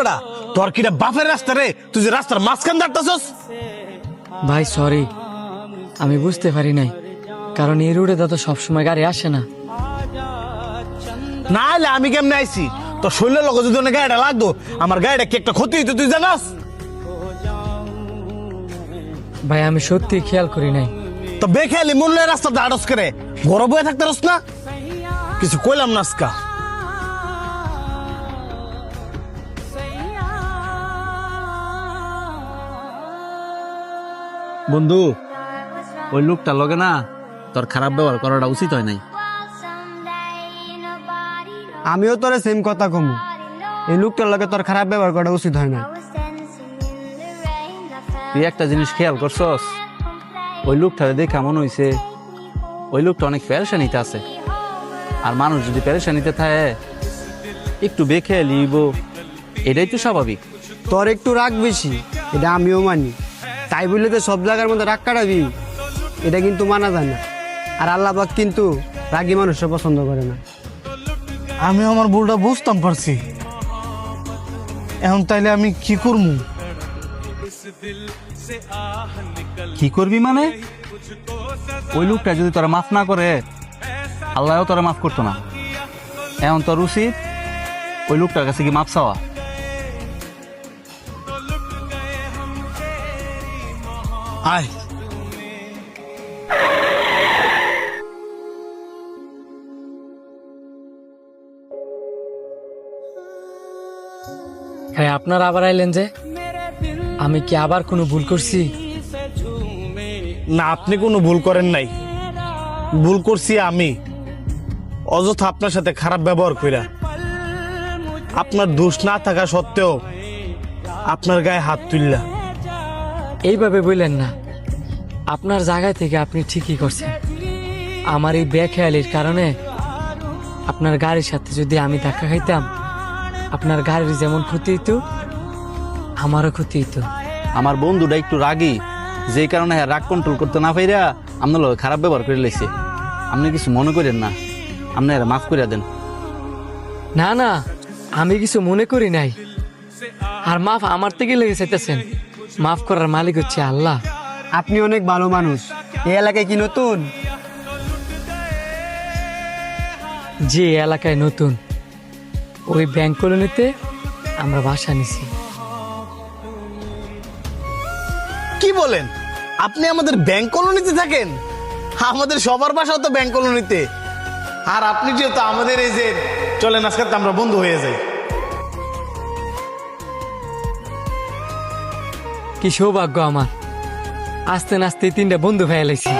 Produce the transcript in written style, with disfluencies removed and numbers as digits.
বেড়া তোর কিটা বাপের রাস্তা রে, তুই যে রাস্তার মাঝখান দাঁড়াতেছস। ভাই সরি, আমি বুঝতে পারি নাই, কারণ এই রুটে তো সবসময় গাড়ি আসে না। না হলে আমি কেমনে আইছি? তোর শরীরের লগে যদি অনেক গাড়িটা লাগতো, আমার গাড়িটা কি একটা ক্ষতি হইতো তুই জানাস? ভাই আমি সত্যি খেয়াল করি নাই। তো বেখেয়ালি মূল্যের রাস্তা দাঁড়স করে গরম হয়ে থাকতে রস না, কিছু কইলাম না আজকা। বন্ধু, ওই লোকটা লগে না তোর খারাপ ব্যবহার করাটা উচিত হয় নাই। আমিও তোরে সেম কথা কমু, এই লোকটার লগে তোর খারাপ ব্যবহার করা উচিত হয় না। তুই একটা জিনিস খেয়াল করছস, ওই লোকটারে দেখে মনে হইছে ওই লোকটা অনেক পেরেশানিতে আছে। আর মানুষ যদি পেরেশানিতে থাকে একটু বেখেয়াল লিব, এটাই তো স্বাভাবিক। তোর একটু রাগ বেশি, এটা আমিও মানি, তাই বললে তো সব জায়গার মধ্যে রাগ কাটাবি, এটা কিন্তু মানা যায় না। আর আল্লাহ পাক কিন্তু রাগী মানুষকে পছন্দ করে না। আমি আমার ভুলটা বুঝতাম পারছি, এখন তাইলে আমি কি করবো? কি করবি মানে? ওই লোকটা যদি তোরা মাফ না করে, আল্লাহও তোরা মাফ করতো না। এখন তোর উচিত ওই লোকটার কাছে কি মাফ চাওয়া। আয় ভাই আপনারা আবার আইলেন যে, আমি কি আবার কোনো ভুল করছি? না, আপনি কোনো ভুল করেন নাই, ভুল করছি আমি অযথা আপনার সাথে খারাপ ব্যবহার কইরা। আপনার দোষ না থাকা সত্ত্বেও আপনার গায়ে হাত তুললা। এইভাবে বললেন না, আপনার জায়গায় থেকে আপনি ঠিকই করছেন। আমার এই বেখেয়ালির কারণে আপনার গাড়ির সাথে যদি আমি ধাক্কা খাইতাম, আপনার গাড়ির যেমন ক্ষতি হইতো আমারও ক্ষতি হইতো। আমার বন্ধুটা একটু রাগী, যেই কারণে রাগ কন্ট্রোল করতে না পাইরা আপনার লোক খারাপ ব্যবহার করে লাইছে। আপনি কিছু মনে করেন না, আপনি মাফ করে দেন। না না, আমি কিছু মনে করি নাই। আর মাফ আমার থেকে লেগে চাইতেছেন, মাফ করার মালিক হচ্ছে আল্লাহ। আপনি অনেক ভালো মানুষ। এই এলাকায় কি নতুন? যে এলাকায় নতুন, ওই ব্যাংক কলোনিতে আমরা বাসা নিছি। কি বলেন? আপনি আমাদের ব্যাংক কলোনিতে থাকেন? আমাদের সবার বাসাও তো ব্যাংক কলোনিতে। আর আপনি যেহেতু আমাদের এই যে চলেন আজকে তো আমরা বন্ধু হয়ে যাই। কি সৌভাগ্য আমার, আস্তে নাস্তে 3টা বন্ধু হয়ে লাইছি।